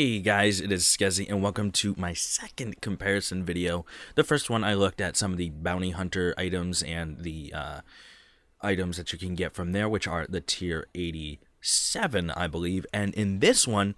Hey guys, it is Scuzzy and welcome to my second comparison video. The first one I looked at some of the bounty hunter items and the items that you can get from there, which are the tier 87, I believe. And in this one,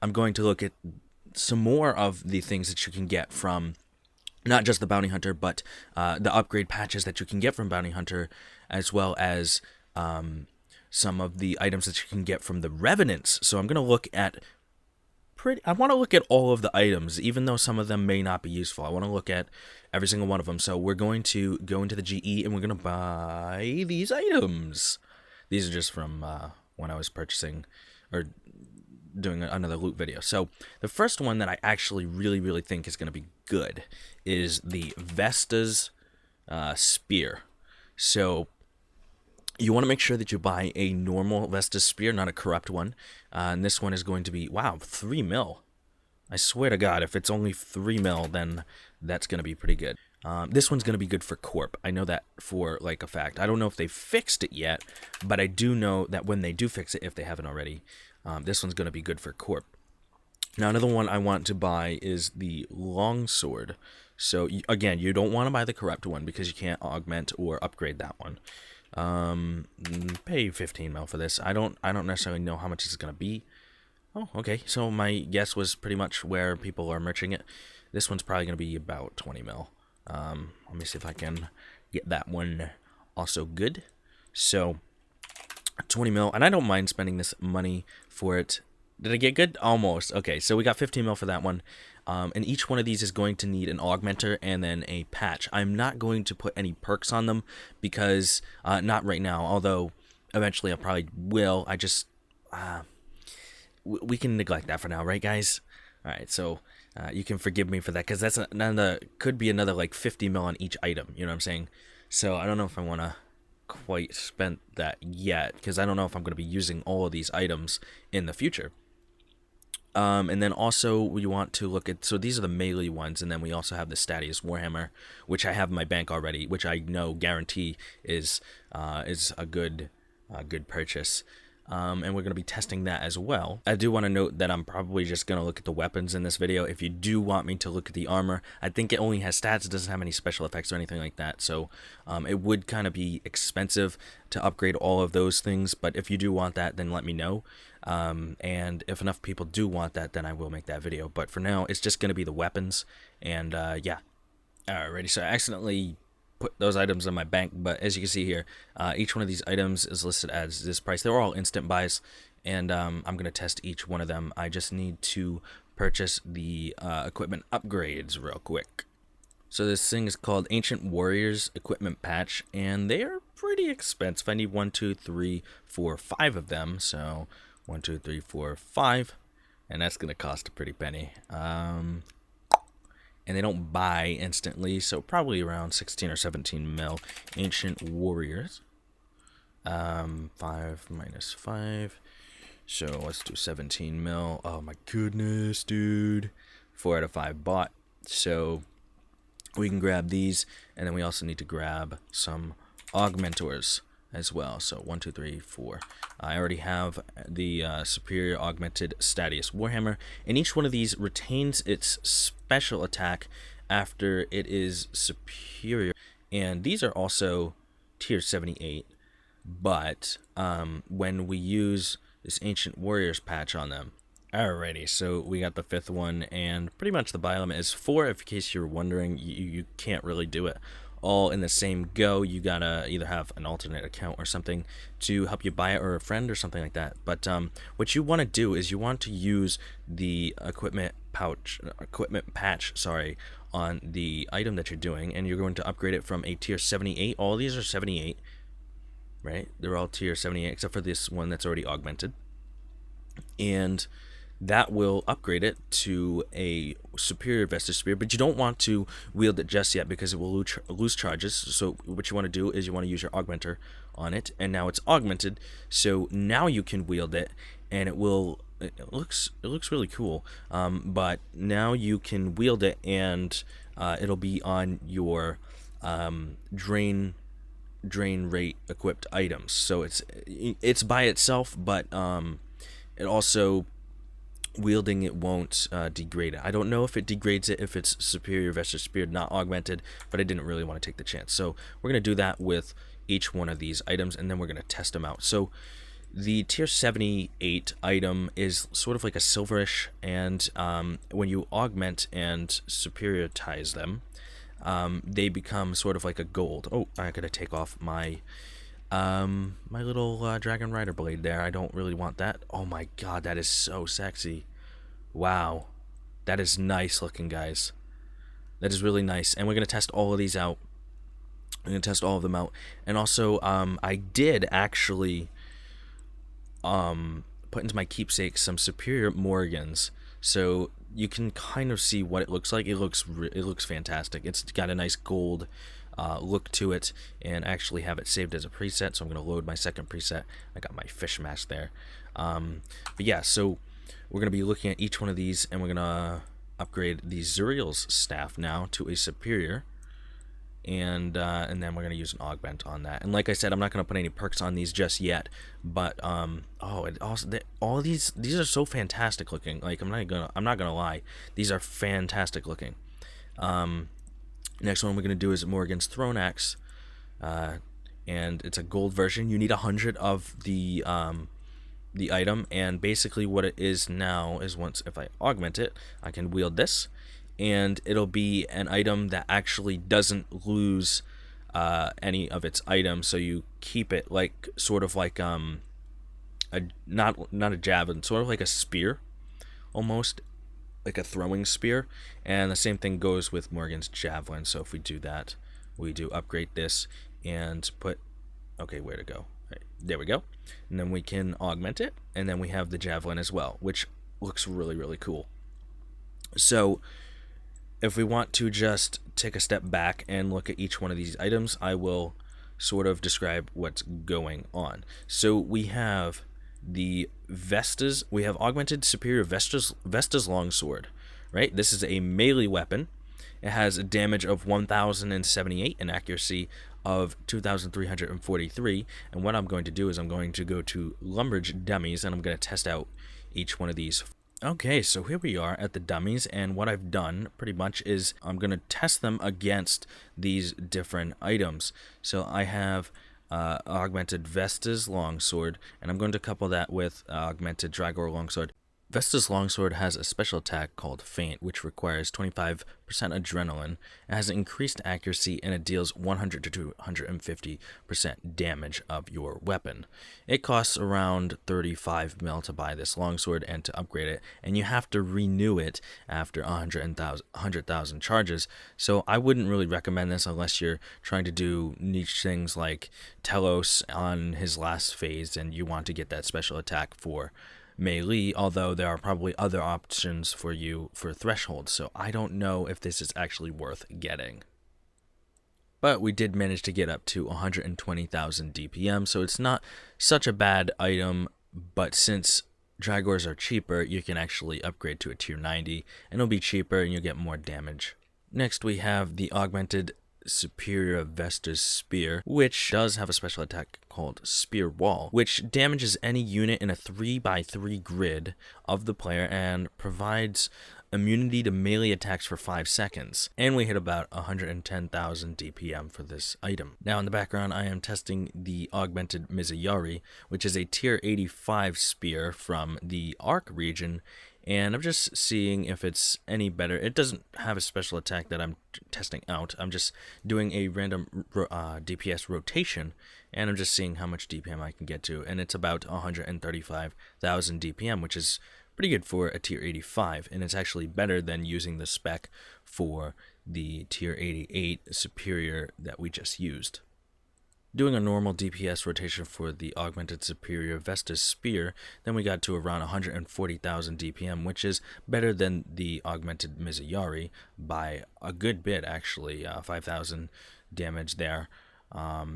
I'm going to look at some more of the things that you can get from not just the bounty hunter, but the upgrade patches that you can get from bounty hunter, as well as some of the items that you can get from the revenants. So I'm going to look at I want to look at all of the items, even though some of them may not be useful. I want to look at every single one of them. So we're going to go into the GE and we're going to buy these items. These are just from when I was purchasing or doing another loot video. So the first one that I actually really think is going to be good is the Vesta's spear. So you want to make sure that you buy a normal Vesta's spear, not a corrupt one. And this one is going to be, wow, 3 mil. I swear to God, if it's only 3 mil, then that's going to be pretty good. This one's going to be good for Corp. I know that for like a fact. I don't know if they fixed it yet, but I do know that when they do fix it, if they haven't already, this one's going to be good for Corp. Now, another one I want to buy is the longsword. So, again, you don't want to buy the corrupt one because you can't augment or upgrade that one. Pay 15 mil for this. I don't necessarily know how much it's gonna be. Oh, okay. So my guess was pretty much where people are merching it. This one's probably gonna be about 20 mil. Let me see if I can get that one also good. So 20 mil, and I don't mind spending this money for it. Did I get good? Almost. Okay, so we got 15 mil for that one. And each one of these is going to need an augmenter and then a patch. I'm not going to put any perks on them because, not right now, although eventually I probably will. I just, we can neglect that for now, right guys? Alright, so you can forgive me for that because that's could be another like 50 mil on each item, you know what I'm saying? So I don't know if I want to quite spend that yet because I don't know if I'm going to be using all of these items in the future. And then also we want to look at, so these are the melee ones, and then we also have the Stadius Warhammer, which I have in my bank already, which I know guarantee is a good purchase. And we're going to be testing that as well. I do want to note that I'm probably just going to look at the weapons in this video. If you do want me to look at the armor, I think it only has stats. It doesn't have any special effects or anything like that. So it would kind of be expensive to upgrade all of those things. But if you do want that, then let me know. And if enough people do want that, then I will make that video. But for now, it's just going to be the weapons. And yeah. Alrighty, so I accidentally put those items in my bank, but as you can see here, each one of these items is listed as this price. They're all instant buys, and I'm going to test each one of them. I just need to purchase the equipment upgrades real quick. So this thing is called Ancient Warriors Equipment Patch, and they are pretty expensive. I need 1, 2, 3, 4, 5 of them, so 1, 2, 3, 4, 5, and that's going to cost a pretty penny. And they don't buy instantly, so probably around 16 or 17 mil. Ancient Warriors. 5 minus 5. So let's do 17 mil. Oh my goodness, dude. 4 out of 5 bought. So we can grab these, and then we also need to grab some augmentors as well. So 1, 2, 3, 4. I already have the superior augmented Stadius Warhammer, and each one of these retains its special attack after it is superior. And these are also tier 78, but when we use this Ancient Warriors patch on them. Alrighty, so we got the 5th one, and pretty much the buy limit is 4. If in case you're wondering, you can't really do it all in the same go. You gotta either have an alternate account or something to help you buy it, or a friend or something like that. But what you want to do is you want to use the equipment patch, sorry, on the item that you're doing, and you're going to upgrade it from a tier 78. All these are 78, right? They're all tier 78 except for this one that's already augmented, and that will upgrade it to a superior Vesta's spear, but you don't want to wield it just yet because it will lose charges. So what you want to do is you want to use your augmenter on it, and now it's augmented, so now you can wield it, and it looks really cool. But now you can wield it, and it'll be on your drain rate equipped items. So it's by itself, but it also wielding it won't degrade it. I don't know if it degrades it if it's Superior Vestus Spear not augmented, but I didn't really want to take the chance. So we're going to do that with each one of these items, and then we're going to test them out. So the tier 78 item is sort of like a silverish, and when you augment and superioritize them, they become sort of like a gold. Oh, I gotta take off my my little Dragon Rider blade there. I don't really want that. Oh my god, that is so sexy. Wow. That is nice looking, guys. That is really nice. And we're going to test all of these out. I'm going to test all of them out. And also, I did actually put into my keepsake some Superior Morgans. So you can kind of see what it looks like. It looks fantastic. It's got a nice gold look to it, and actually have it saved as a preset. So I'm going to load my second preset. I got my fish mask there. But yeah, so we're going to be looking at each one of these, and we're going to upgrade the Zuriel's staff now to a Superior, and then we're going to use an augment on that. And like I said, I'm not going to put any perks on these just yet, but oh, it also, all these are so fantastic looking. Like I'm not gonna lie, these are fantastic looking. Next one we're going to do is Morgan's Throne Axe, and it's a gold version. You need 100 of the item, and basically what it is now is, if I augment it, I can wield this, and it'll be an item that actually doesn't lose any of its items, so you keep it like sort of like not a javelin, sort of like a spear, almost like a throwing spear. And the same thing goes with Morgan's javelin. So if we do that, we do upgrade this and put, okay, where to go? Right, there we go. And then we can augment it, and then we have the javelin as well, which looks really, really cool. So if we want to just take a step back and look at each one of these items, I will sort of describe what's going on. So we have the Vestas, we have augmented Superior Vesta's Longsword, right? This is a melee weapon. It has a damage of 1078 and accuracy of 2343. And what I'm going to do is I'm going to go to Lumbridge Dummies, and I'm going to test out each one of these. Okay, so here we are at the dummies, and what I've done pretty much is I'm going to test them against these different items. So I have augmented Vesta's Longsword, and I'm going to couple that with augmented Dragor Longsword. Vesta's Longsword has a special attack called Feint, which requires 25% adrenaline. It has increased accuracy, and it deals 100 to 250% damage of your weapon. It costs around 35 mil to buy this longsword and to upgrade it, and you have to renew it after 100,000 charges. So I wouldn't really recommend this unless you're trying to do niche things like Telos on his last phase and you want to get that special attack for melee, although there are probably other options for you for thresholds, so I don't know if this is actually worth getting. But we did manage to get up to 120,000 DPM, so it's not such a bad item, but since Dragors are cheaper, you can actually upgrade to a tier 90, and it'll be cheaper and you'll get more damage. Next we have the augmented Superior Vesta's Spear, which does have a special attack called Spear Wall, which damages any unit in a 3x3 grid of the player and provides immunity to melee attacks for 5 seconds. And we hit about 110,000 DPM for this item. Now in the background I am testing the augmented Mizuyari, which is a tier 85 spear from the Arc region, and I'm just seeing if it's any better. It doesn't have a special attack that I'm testing out. I'm just doing a random DPS rotation, and I'm just seeing how much DPM I can get to, and it's about 135,000 DPM, which is pretty good for a tier 85, and it's actually better than using the spec for the tier 88 superior that we just used. Doing a normal DPS rotation for the augmented Superior Vesta's Spear, then we got to around 140,000 DPM, which is better than the augmented Mizuyari by a good bit, actually, 5,000 damage there.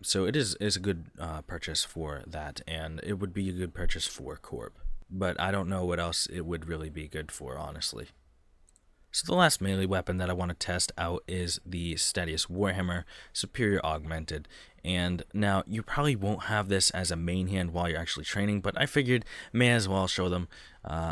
So it is a good purchase for that, and it would be a good purchase for Corp. But I don't know what else it would really be good for, honestly. So the last melee weapon that I want to test out is the Statius Warhammer Superior Augmented, And now you probably won't have this as a main hand while you're actually training, but I figured may as well show them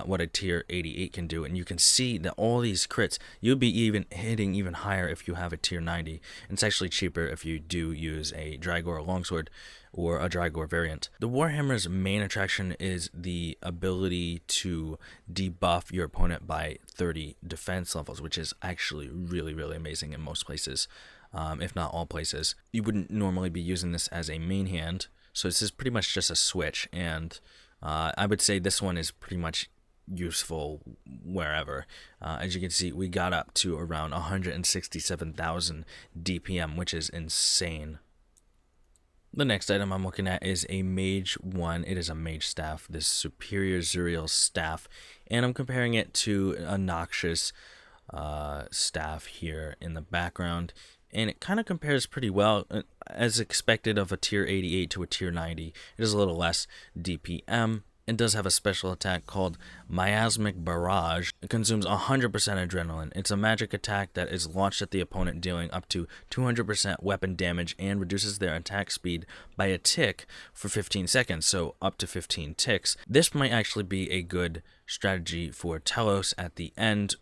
what a tier 88 can do. And you can see that all these crits, you'll be even hitting even higher if you have a tier 90. And it's actually cheaper if you do use a Drygor longsword or a Drygor variant. The Warhammer's main attraction is the ability to debuff your opponent by 30 defense levels, which is actually really, really amazing in most places. If not all places. You wouldn't normally be using this as a main hand, so this is pretty much just a switch, and I would say this one is pretty much useful wherever. As you can see, we got up to around 167,000 DPM, which is insane. The next item I'm looking at is a Mage 1. It is a Mage Staff, this Superior Zuriel Staff, and I'm comparing it to a Noxious staff here in the background, and it kind of compares pretty well as expected of a tier 88 to a tier 90. It is a little less DPM. It does have a special attack called Miasmic Barrage. It consumes 100% adrenaline. It's a magic attack that is launched at the opponent, dealing up to 200% weapon damage and reduces their attack speed by a tick for 15 seconds, so up to 15 ticks. This might actually be a good strategy for Telos at the end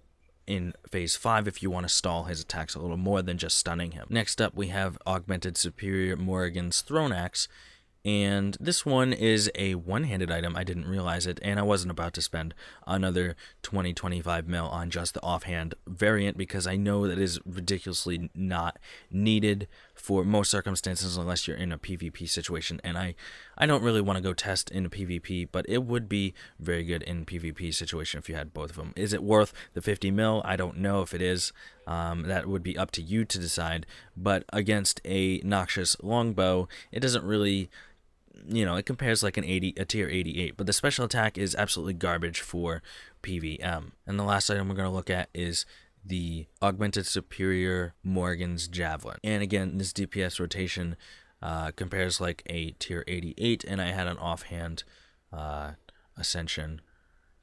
in phase 5 if you want to stall his attacks a little more than just stunning him. Next up, we have Augmented Superior Morrigan's Throne Axe, and this one is a one-handed item. I didn't realize it, and I wasn't about to spend another 20-25 mil on just the offhand variant because I know that it is ridiculously not needed for most circumstances unless you're in a PvP situation, and I don't really want to go test in a PvP, but it would be very good in PvP situation if you had both of them. Is it worth the 50 mil? I don't know if it is. That would be up to you to decide, but against a Noxious longbow, it doesn't really, it compares like a tier 88, but the special attack is absolutely garbage for PvM. And the last item we're going to look at is the Augmented Superior Morrigan's Javelin. And again, this DPS rotation compares like a tier 88, and I had an offhand Ascension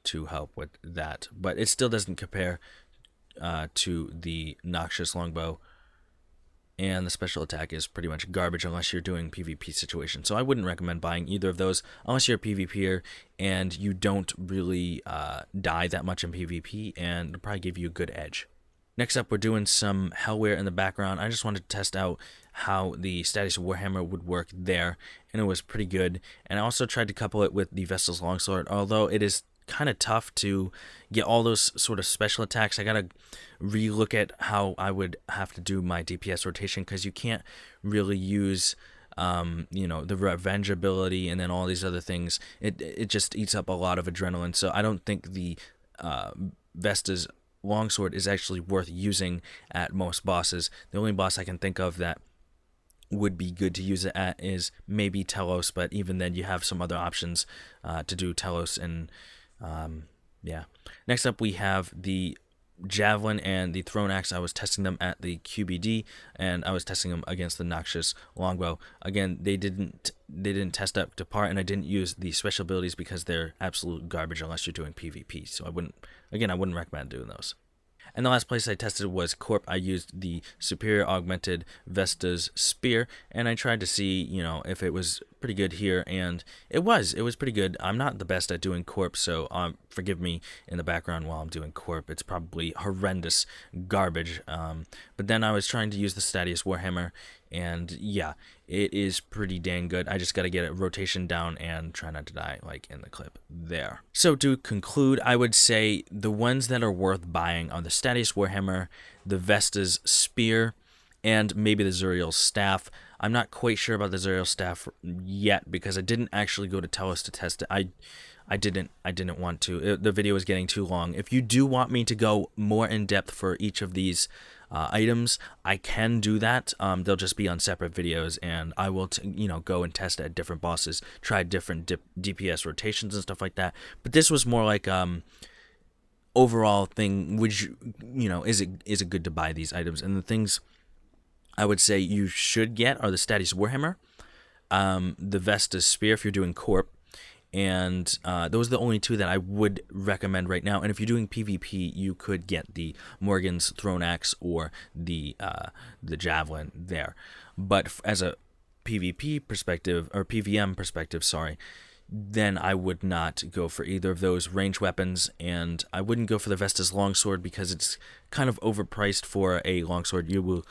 to help with that, but it still doesn't compare to the Noxious longbow, and the special attack is pretty much garbage unless you're doing PvP situation. So I wouldn't recommend buying either of those unless you're a PvPer and you don't really die that much in PvP, and it'll probably give you a good edge. Next up, we're doing some Hellware in the background. I just wanted to test out how the Status Warhammer would work there, and it was pretty good. And I also tried to couple it with the Vestal's Longsword, although it is kind of tough to get all those sort of special attacks. I gotta relook at how I would have to do my DPS rotation, because you can't really use the revenge ability and then all these other things. It just eats up a lot of adrenaline, so I don't think the Vesta's Longsword is actually worth using at most bosses. The only boss I can think of that would be good to use it at is maybe Telos, but even then you have some other options to do Telos, and yeah. Next up, we have the Javelin and the Throne Axe. I was testing them at the QBD, and I was testing them against the Noxious longbow. Again, they didn't test up to par, and I didn't use the special abilities because they're absolute garbage unless you're doing PvP. So I wouldn't recommend doing those. And the last place I tested was Corp. I used the Superior Augmented Vesta's Spear, and I tried to see, if it was pretty good here, and it was pretty good. I'm not the best at doing Corp, so forgive me in the background while I'm doing Corp. It's probably horrendous garbage. But then I was trying to use the Statius Warhammer, and yeah, it is pretty dang good. I just got to get a rotation down and try not to die like in the clip there. So to conclude, I would say the ones that are worth buying are the Statius Warhammer, the Vesta's Spear, and maybe the Zuriel's Staff. I'm not quite sure about the Zuriel's Staff yet because I didn't actually go to Telos to test it. I didn't want to. The video was getting too long. If you do want me to go more in depth for each of these items, I can do that. They'll just be on separate videos, and I will go and test at different bosses, try different DPS rotations and stuff like that. But this was more like overall thing, which is it good to buy these items? And the things I would say you should get are the Statius Warhammer, the Vesta's Spear if you're doing Corp, and those are the only two that I would recommend right now. And if you're doing PvP, you could get the Morrigan's Throne Axe or the Javelin there. But as a PvP perspective, or PVM perspective, sorry, then I would not go for either of those range weapons, and I wouldn't go for the Vesta's longsword because it's kind of overpriced for a longsword. You will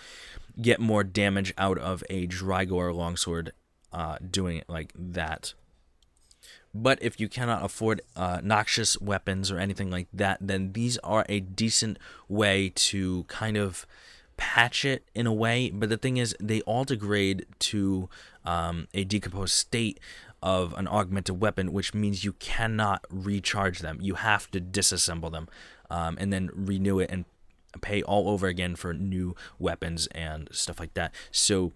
get more damage out of a Drygor longsword doing it like that. But if you cannot afford noxious weapons or anything like that, then these are a decent way to kind of patch it in a way. But the thing is, they all degrade to a decomposed state of an augmented weapon, which means you cannot recharge them. You have to disassemble them and then renew it and pay all over again for new weapons and stuff like that. So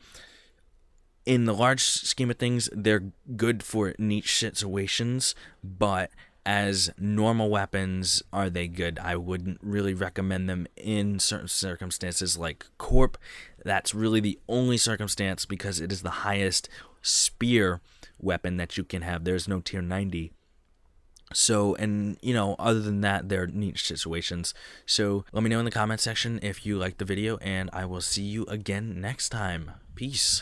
in the large scheme of things, they're good for niche situations, but as normal weapons, are they good? I wouldn't really recommend them in certain circumstances like Corp. That's really the only circumstance because it is the highest spear weapon that you can have. There's no tier 90. So, and you know, other than that, they're niche situations. So let me know in the comment section if you liked the video, and I will see you again next time. Peace.